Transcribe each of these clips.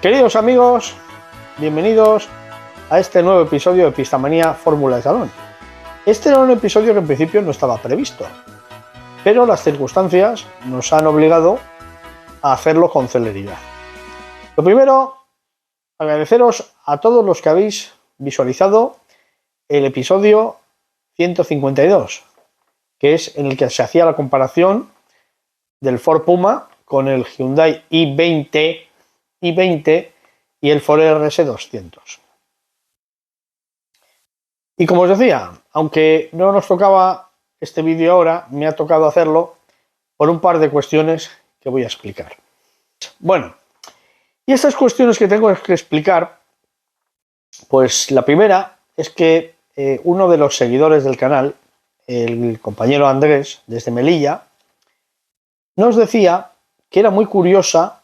Queridos amigos, bienvenidos a este nuevo episodio de Epistamanía Fórmula de Salón. Este era un episodio que en principio no estaba previsto, pero las circunstancias nos han obligado a hacerlo con celeridad. Lo primero, agradeceros a todos los que habéis visualizado el episodio 152, que es en el que se hacía la comparación del Ford Puma con el Hyundai i20 y el Ford RS200. Y como os decía, aunque no nos tocaba este vídeo ahora, me ha tocado hacerlo por un par de cuestiones que voy a explicar. Bueno, y estas cuestiones que tengo que explicar, pues la primera es que uno de los seguidores del canal, el compañero Andrés, desde Melilla, nos decía que era muy curiosa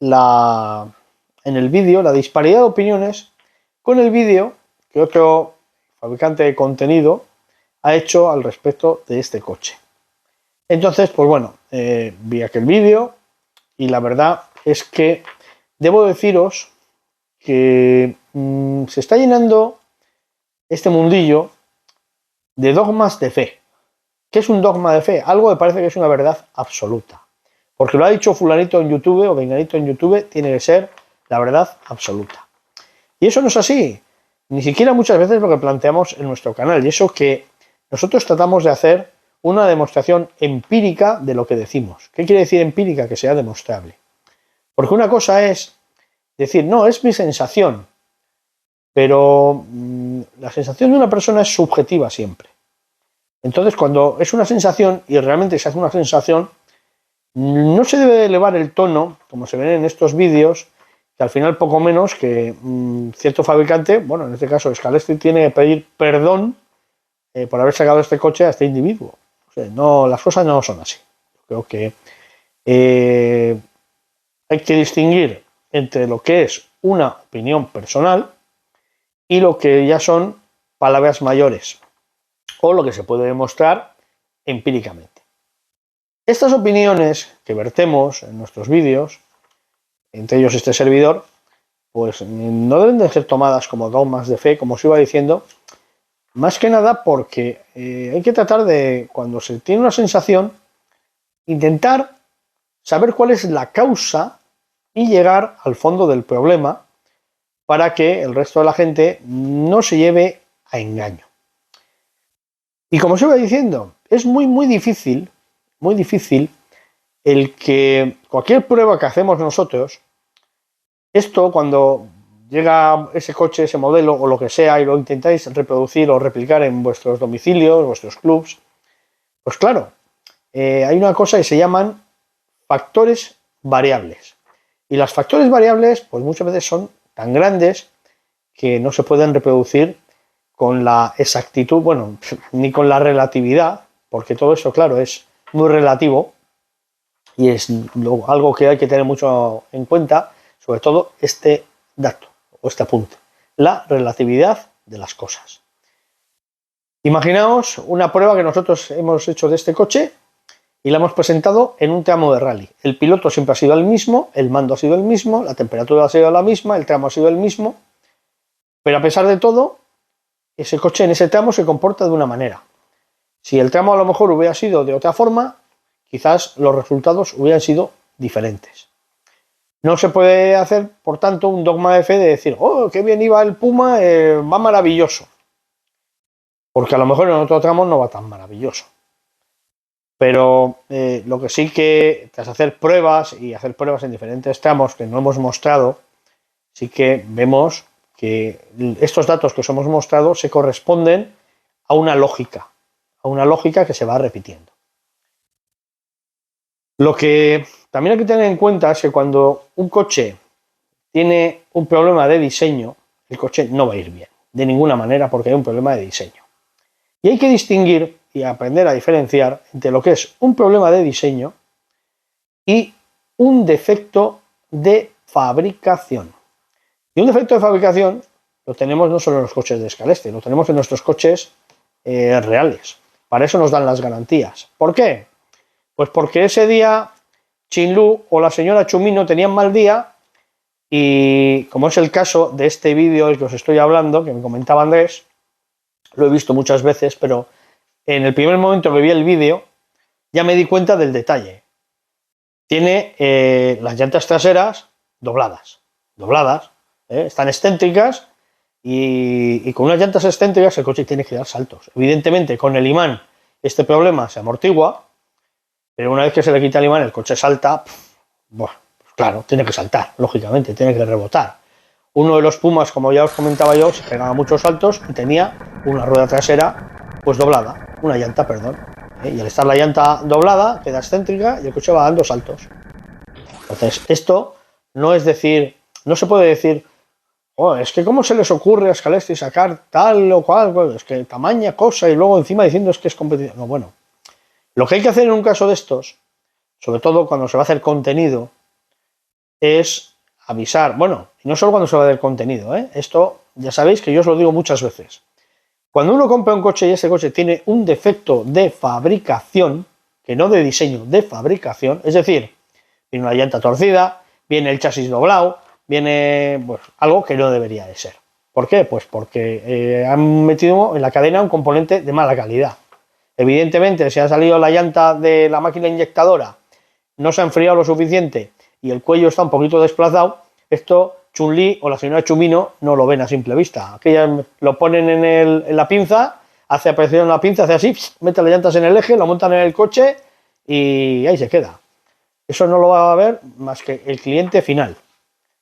en el vídeo la disparidad de opiniones con el vídeo que otro fabricante de contenido ha hecho al respecto de este coche. Entonces, pues bueno, vi aquel vídeo y la verdad es que debo deciros que se está llenando este mundillo de dogmas de fe. ¿Qué es un dogma de fe? Algo que parece que es una verdad absoluta. Porque lo ha dicho fulanito en YouTube o venganito en YouTube, tiene que ser la verdad absoluta. Y eso no es así. Ni siquiera muchas veces lo que planteamos en nuestro canal. Y eso que nosotros tratamos de hacer una demostración empírica de lo que decimos. ¿Qué quiere decir empírica? Que sea demostrable. Porque una cosa es decir, no, es mi sensación. Pero la sensación de una persona es subjetiva siempre. Entonces, cuando es una sensación y realmente se hace una sensación, no se debe elevar el tono, como se ven en estos vídeos, que al final poco menos que cierto fabricante, bueno, en este caso Scalestri, tiene que pedir perdón por haber sacado este coche a este individuo. O sea, no, las cosas no son así. Creo que hay que distinguir entre lo que es una opinión personal y lo que ya son palabras mayores, o lo que se puede demostrar empíricamente. Estas opiniones que vertemos en nuestros vídeos, entre ellos este servidor, pues no deben de ser tomadas como dogmas de fe, como os iba diciendo, más que nada porque hay que tratar de, cuando se tiene una sensación, intentar saber cuál es la causa y llegar al fondo del problema para que el resto de la gente no se lleve a engaño. Y como os iba diciendo, es muy difícil el que cualquier prueba que hacemos nosotros, esto cuando llega ese coche, ese modelo o lo que sea y lo intentáis reproducir o replicar en vuestros domicilios, vuestros clubs, pues claro, hay una cosa que se llaman factores variables. Y los factores variables pues muchas veces son tan grandes que no se pueden reproducir con la exactitud, bueno, ni con la relatividad, porque todo eso, claro, es muy relativo y es algo que hay que tener mucho en cuenta, sobre todo este dato o este apunte, la relatividad de las cosas. Imaginaos una prueba que nosotros hemos hecho de este coche y la hemos presentado en un tramo de rally. El piloto siempre ha sido el mismo, el mando ha sido el mismo, la temperatura ha sido la misma, el tramo ha sido el mismo, pero a pesar de todo, ese coche en ese tramo se comporta de una manera. Si el tramo a lo mejor hubiera sido de otra forma, quizás los resultados hubieran sido diferentes. No se puede hacer, por tanto, un dogma de fe de decir, oh, qué bien iba el Puma, va maravilloso. Porque a lo mejor en otro tramo no va tan maravilloso. Pero lo que sí que, tras hacer pruebas y hacer pruebas en diferentes tramos que no hemos mostrado, sí que vemos que estos datos que os hemos mostrado se corresponden a una lógica que se va repitiendo. Lo que también hay que tener en cuenta es que cuando un coche tiene un problema de diseño, el coche no va a ir bien, de ninguna manera, porque hay un problema de diseño. Y hay que distinguir y aprender a diferenciar entre lo que es un problema de diseño y un defecto de fabricación. Y un defecto de fabricación lo tenemos no solo en los coches de Scalestri, lo tenemos en nuestros coches reales. Para eso nos dan las garantías. ¿Por qué? Pues porque ese día Chinlu o la señora Chumino tenían mal día Y como es el caso de este vídeo del que os estoy hablando, que me comentaba Andrés, lo he visto muchas veces, pero en el primer momento que vi el vídeo ya me di cuenta del detalle. Tiene las llantas traseras dobladas, están excéntricas y con unas llantas excéntricas el coche tiene que dar saltos. Evidentemente con el imán este problema se amortigua, pero una vez que se le quita el imán el coche salta, bueno, pues claro, tiene que saltar, lógicamente, tiene que rebotar. Uno de los Pumas, como ya os comentaba yo, se pegaba muchos saltos y tenía una rueda trasera pues doblada, una llanta, perdón. Y al estar la llanta doblada, queda excéntrica y el coche va dando saltos. Entonces, esto no es decir, no se puede decir, oh, es que cómo se les ocurre a Scalextric sacar tal o cual, es que tamaña cosa y luego encima diciendo es que es competición. No, bueno, lo que hay que hacer en un caso de estos, sobre todo cuando se va a hacer contenido, es avisar, bueno, y no solo cuando se va a hacer contenido, esto ya sabéis que yo os lo digo muchas veces. Cuando uno compra un coche y ese coche tiene un defecto de fabricación, que no de diseño, de fabricación, es decir, viene una llanta torcida, viene el chasis doblado, viene pues, algo que no debería de ser. ¿Por qué? Pues porque han metido en la cadena un componente de mala calidad. Evidentemente, si ha salido la llanta de la máquina inyectadora, no se ha enfriado lo suficiente y el cuello está un poquito desplazado, esto Chun-Li o la señora Chumino no lo ven a simple vista. Aquellas lo ponen en la pinza, hace apreciación la pinza, hace así, mete las llantas en el eje, lo montan en el coche y ahí se queda. Eso no lo va a ver más que el cliente final,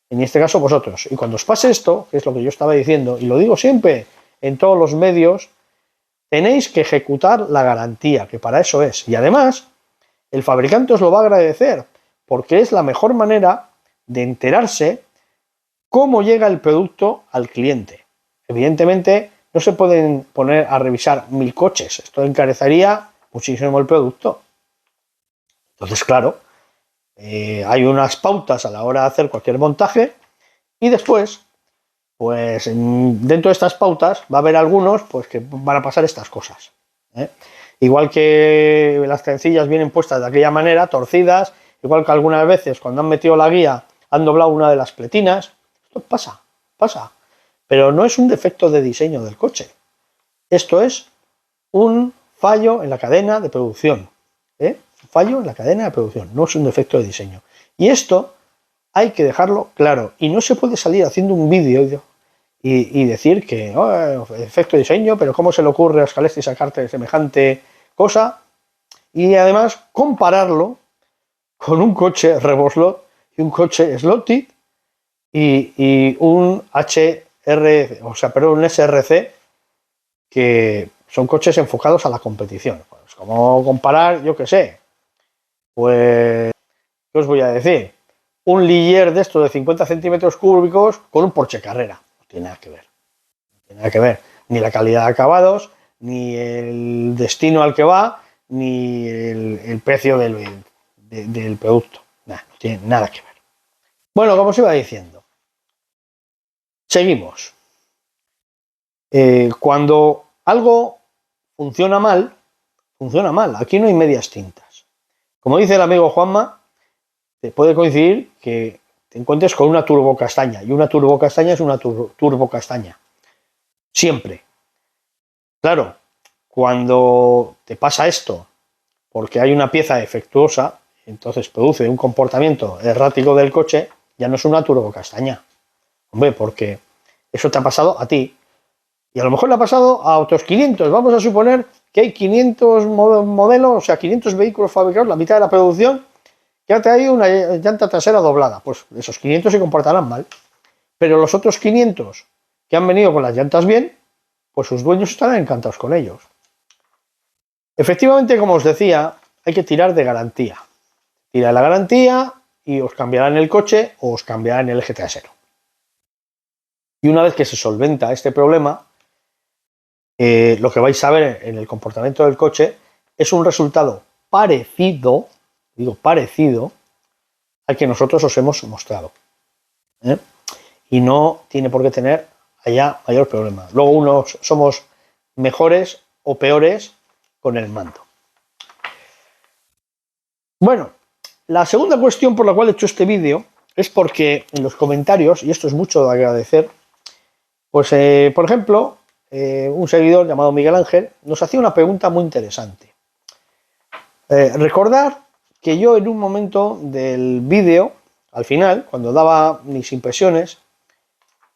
en este caso vosotros. Y cuando os pase esto, que es lo que yo estaba diciendo, y lo digo siempre en todos los medios, tenéis que ejecutar la garantía, que para eso es. Y además, el fabricante os lo va a agradecer, porque es la mejor manera de enterarse cómo llega el producto al cliente. Evidentemente, no se pueden poner a revisar 1000 coches, esto encarecería muchísimo el producto. Entonces, claro, hay unas pautas a la hora de hacer cualquier montaje y después, pues dentro de estas pautas va a haber algunos pues, que van a pasar estas cosas. Igual que las trencillas vienen puestas de aquella manera, torcidas, igual que algunas veces cuando han metido la guía han doblado una de las pletinas. Esto pasa. Pero no es un defecto de diseño del coche. Esto es un fallo en la cadena de producción. Un fallo en la cadena de producción, no es un defecto de diseño. Y esto hay que dejarlo claro. Y no se puede salir haciendo un vídeo y decir que defecto de diseño, pero ¿cómo se le ocurre a Scalextric sacarte semejante cosa? Y además compararlo con un coche Revoslot y un coche Slotted y un un SRC, que son coches enfocados a la competición. Pues como comparar, yo qué sé, pues, ¿qué os voy a decir? Un Ligier de estos de 50 centímetros cúbicos con un Porsche Carrera. No tiene nada que ver. No tiene nada que ver. Ni la calidad de acabados, ni el destino al que va, ni el precio del producto. No tiene nada que ver. Bueno, como os iba diciendo, seguimos. Cuando algo funciona mal, funciona mal. Aquí no hay medias tintas. Como dice el amigo Juanma, te puede coincidir que te encuentres con una turbocastaña, y una turbocastaña es una turbocastaña. Siempre. Claro, cuando te pasa esto, porque hay una pieza defectuosa, entonces produce un comportamiento errático del coche, ya no es una turbocastaña. Hombre, porque eso te ha pasado a ti. Y a lo mejor le ha pasado a otros 500. Vamos a suponer que hay 500 modelos, o sea, 500 vehículos fabricados, la mitad de la producción, que ha traído una llanta trasera doblada. Pues esos 500 se comportarán mal. Pero los otros 500 que han venido con las llantas bien, pues sus dueños estarán encantados con ellos. Efectivamente, como os decía, hay que tirar de garantía. Tira la garantía y os cambiarán el coche o os cambiarán el eje trasero. Y una vez que se solventa este problema, lo que vais a ver en el comportamiento del coche es un resultado parecido, digo parecido, al que nosotros os hemos mostrado. Y no tiene por qué tener allá mayor problema. Luego unos somos mejores o peores con el mando. Bueno, la segunda cuestión por la cual he hecho este vídeo es porque en los comentarios, y esto es mucho de agradecer, pues por ejemplo, un seguidor llamado Miguel Ángel nos hacía una pregunta muy interesante. Recordar que yo en un momento del vídeo, al final, cuando daba mis impresiones,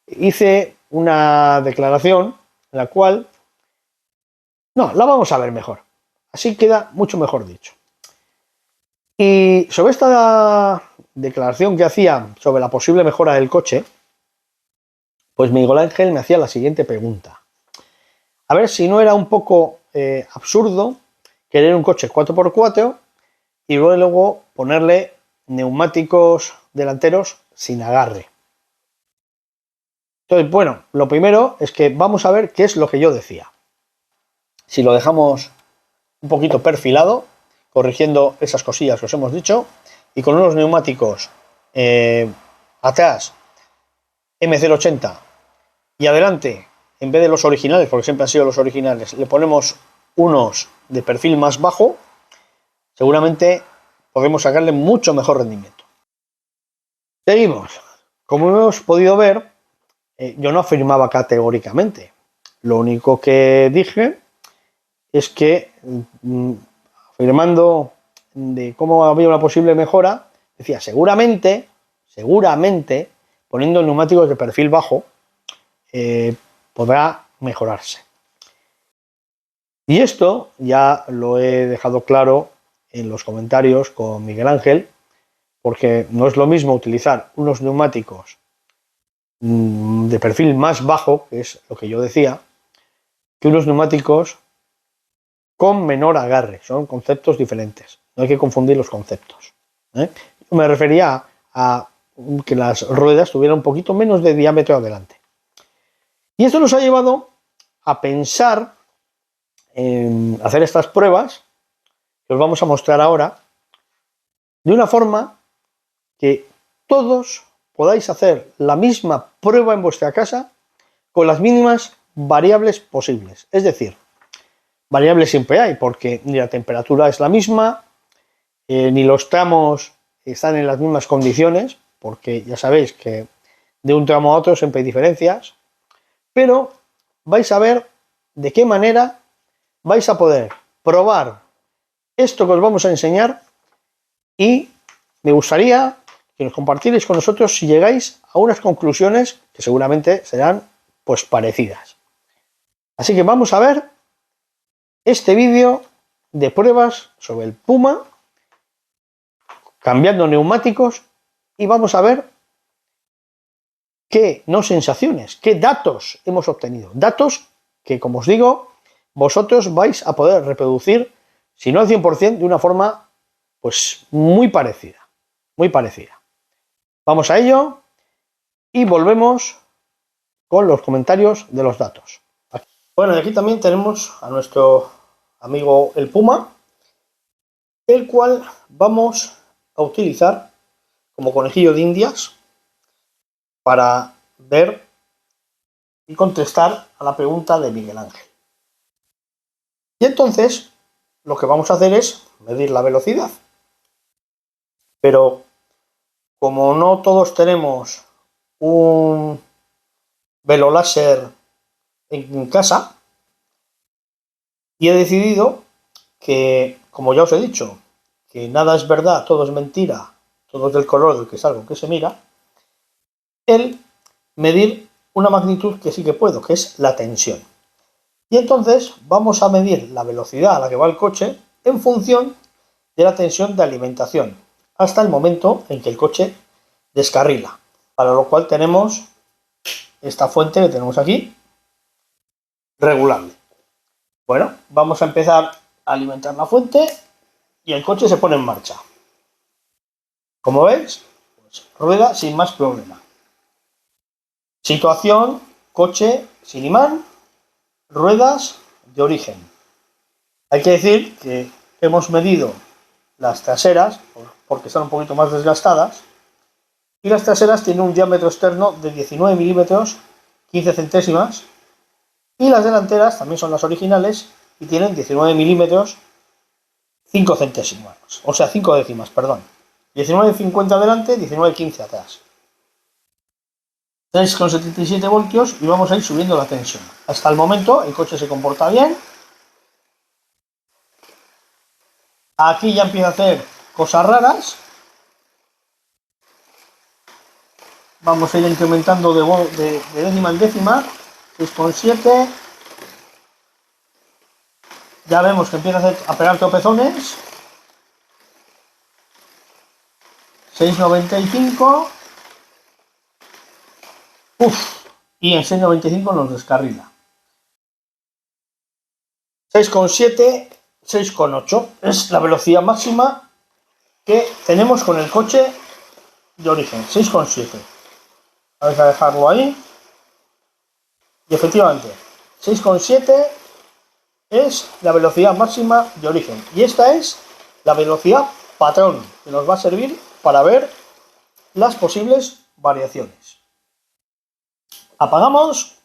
hice una declaración en la cual... No, la vamos a ver mejor. Así queda mucho mejor dicho. Y sobre esta declaración que hacía sobre la posible mejora del coche, pues Miguel Ángel me hacía la siguiente pregunta. A ver si no era un poco absurdo querer un coche 4x4 y luego ponerle neumáticos delanteros sin agarre. Entonces, bueno, lo primero es que vamos a ver qué es lo que yo decía. Si lo dejamos un poquito perfilado, corrigiendo esas cosillas que os hemos dicho, y con unos neumáticos atrás M080 y adelante, en vez de los originales, porque siempre han sido los originales, le ponemos unos de perfil más bajo, seguramente podemos sacarle mucho mejor rendimiento. Seguimos. Como hemos podido ver, yo no afirmaba categóricamente. Lo único que dije es que, afirmando de cómo había una posible mejora, decía, seguramente, poniendo neumáticos de perfil bajo, podrá mejorarse. Y esto ya lo he dejado claro en los comentarios con Miguel Ángel, porque no es lo mismo utilizar unos neumáticos de perfil más bajo, que es lo que yo decía, que unos neumáticos con menor agarre. Son conceptos diferentes. No hay que confundir los conceptos. Yo me refería a que las ruedas tuvieran un poquito menos de diámetro adelante. Y esto nos ha llevado a pensar en hacer estas pruebas, que os vamos a mostrar ahora, de una forma que todos podáis hacer la misma prueba en vuestra casa con las mínimas variables posibles. Es decir, variables siempre hay, porque ni la temperatura es la misma, ni los tramos están en las mismas condiciones, porque ya sabéis que de un tramo a otro siempre hay diferencias, pero vais a ver de qué manera vais a poder probar esto que os vamos a enseñar, y me gustaría que nos compartierais con nosotros si llegáis a unas conclusiones que seguramente serán pues parecidas. Así que vamos a ver este vídeo de pruebas sobre el Puma, cambiando neumáticos, y vamos a ver qué no sensaciones, qué datos hemos obtenido. Datos que, como os digo, vosotros vais a poder reproducir, si no al 100%, de una forma pues muy parecida. Muy parecida. Vamos a ello y volvemos con los comentarios de los datos. Bueno, y aquí también tenemos a nuestro amigo el Puma, el cual vamos a utilizar como conejillo de indias para ver y contestar a la pregunta de Miguel Ángel. Y entonces lo que vamos a hacer es medir la velocidad. Pero como no todos tenemos un veloláser en casa, y he decidido que, como ya os he dicho, que nada es verdad, todo es mentira, todo es del color del que es algo que se mira, el medir una magnitud que sí que puedo, que es la tensión. Y entonces vamos a medir la velocidad a la que va el coche en función de la tensión de alimentación, hasta el momento en que el coche descarrila, para lo cual tenemos esta fuente que tenemos aquí, regulable. Bueno, vamos a empezar a alimentar la fuente y el coche se pone en marcha. Como veis, pues rueda sin más problema. Situación, coche sin imán, ruedas de origen. Hay que decir que hemos medido las traseras, porque están un poquito más desgastadas, y las traseras tienen un diámetro externo de 19 milímetros 15 centésimas, y las delanteras también son las originales y tienen 19 milímetros 5 centésimas, o sea 5 décimas, perdón. 19,50 adelante, 19,15 atrás. 3,77 voltios y vamos a ir subiendo la tensión. Hasta el momento el coche se comporta bien. Aquí ya empieza a hacer cosas raras. Vamos a ir incrementando de décima en décima. 6,7. Ya vemos que empieza a pegar tropezones. 6,95. Y en 6,95 nos descarrila. 6,7, 6,8 es la velocidad máxima que tenemos con el coche de origen. 6,7. Vamos a dejarlo ahí. Y efectivamente, 6,7 es la velocidad máxima de origen. Y esta es la velocidad patrón, que nos va a servir para ver las posibles variaciones. Apagamos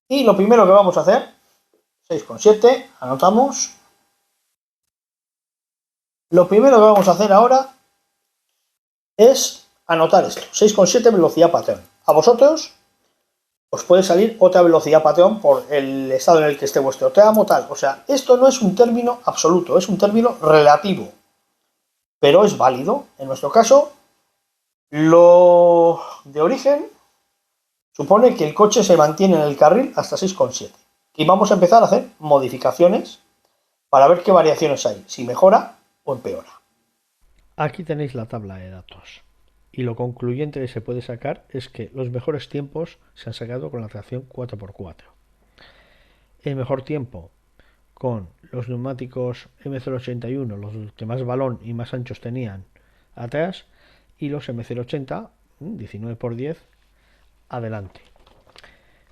y lo primero que vamos a hacer, 6,7, anotamos. Lo primero que vamos a hacer ahora es anotar esto, 6,7 velocidad patrón. A vosotros os puede salir otra velocidad patrón por el estado en el que esté vuestro tramo, tal. O sea, esto no es un término absoluto, es un término relativo, pero es válido. En nuestro caso, lo de origen supone que el coche se mantiene en el carril hasta 6,7. Y vamos a empezar a hacer modificaciones para ver qué variaciones hay, si mejora o empeora. Aquí tenéis la tabla de datos. Y lo concluyente que se puede sacar es que los mejores tiempos se han sacado con la tracción 4x4. El mejor tiempo con los neumáticos M081, los que más balón y más anchos tenían atrás, y los M080, 19x10, adelante.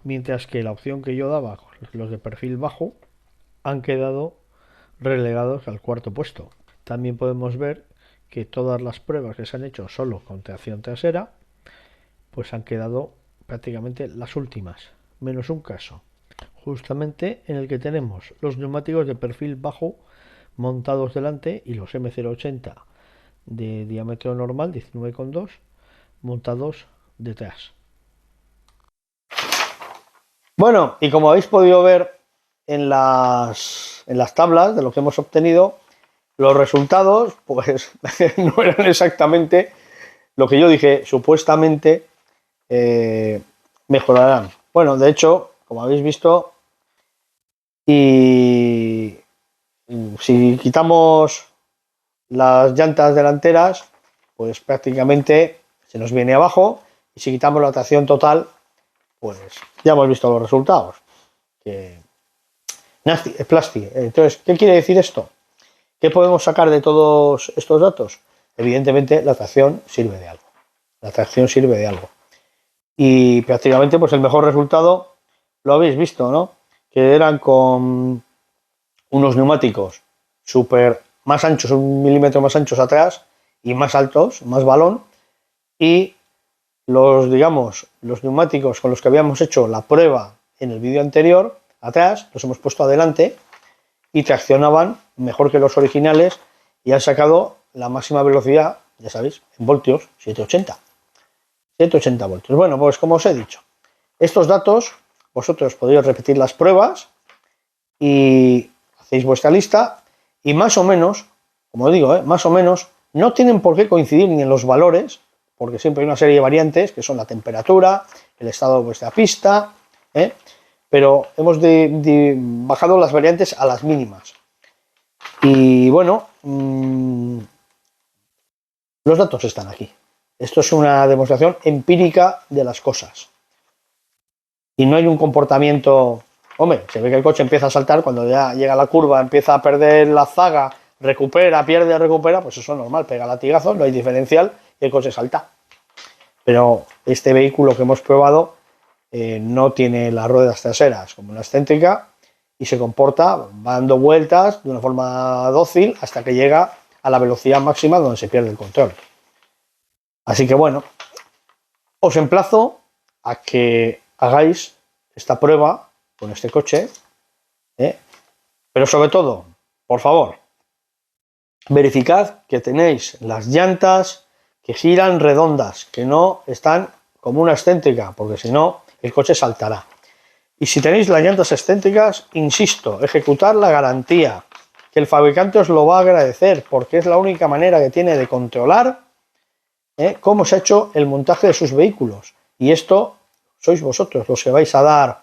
Mientras que la opción que yo daba, los de perfil bajo, han quedado relegados al cuarto puesto. También podemos ver que todas las pruebas que se han hecho solo con tracción trasera, pues han quedado prácticamente las últimas, menos un caso, justamente en el que tenemos los neumáticos de perfil bajo montados delante y los M080 de diámetro normal, 19,2, montados detrás. Bueno, y como habéis podido ver en las tablas de lo que hemos obtenido, los resultados pues no eran exactamente lo que yo dije, supuestamente mejorarán. Bueno, de hecho, como habéis visto, y si quitamos las llantas delanteras, pues prácticamente se nos viene abajo, y si quitamos la tracción total, pues ya hemos visto los resultados. Que nasty, es plasti. Entonces, ¿qué quiere decir esto? ¿Qué podemos sacar de todos estos datos? Evidentemente, la tracción sirve de algo. La tracción sirve de algo. Y prácticamente, pues el mejor resultado lo habéis visto, ¿no? Que eran con unos neumáticos súper más anchos, 1 milímetro más anchos atrás y más altos, más balón, y los neumáticos con los que habíamos hecho la prueba en el vídeo anterior, atrás, los hemos puesto adelante y traccionaban mejor que los originales y han sacado la máxima velocidad, ya sabéis, en voltios, 780 voltios. Bueno, pues como os he dicho, estos datos vosotros podéis repetir las pruebas y hacéis vuestra lista y más o menos, como digo, más o menos, no tienen por qué coincidir ni en los valores, porque siempre hay una serie de variantes que son la temperatura, el estado de vuestra pista, pero hemos bajado las variantes a las mínimas. Y bueno, los datos están aquí. Esto es una demostración empírica de las cosas. Y no hay un comportamiento... Hombre, se ve que el coche empieza a saltar cuando ya llega a la curva, empieza a perder la zaga, recupera, pierde, recupera, pues eso es normal, pega latigazos, no hay diferencial y el coche salta. Pero este vehículo que hemos probado no tiene las ruedas traseras como una excéntrica y se comporta, va dando vueltas de una forma dócil hasta que llega a la velocidad máxima donde se pierde el control. Así que bueno, os emplazo a que hagáis esta prueba con este coche, pero sobre todo, por favor, verificad que tenéis las llantas que giran redondas, que no están como una excéntrica, porque si no el coche saltará. Y si tenéis las llantas excéntricas, insisto, ejecutar la garantía, que el fabricante os lo va a agradecer, porque es la única manera que tiene de controlar cómo se ha hecho el montaje de sus vehículos. Y esto sois vosotros los que vais a dar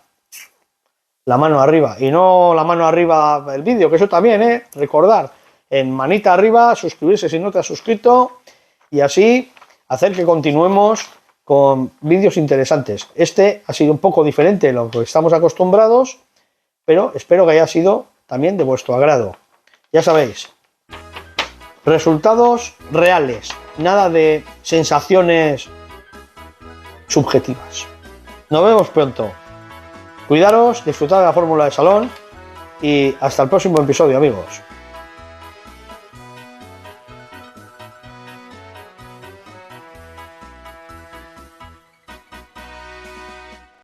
la mano arriba, y no la mano arriba del vídeo, que eso también, recordar, en manita arriba, suscribirse si no te has suscrito, y así hacer que continuemos con vídeos interesantes. Este ha sido un poco diferente de lo que estamos acostumbrados, pero espero que haya sido también de vuestro agrado. Ya sabéis, resultados reales, nada de sensaciones subjetivas. Nos vemos pronto. Cuidaros, disfrutad de la fórmula de salón y hasta el próximo episodio, amigos.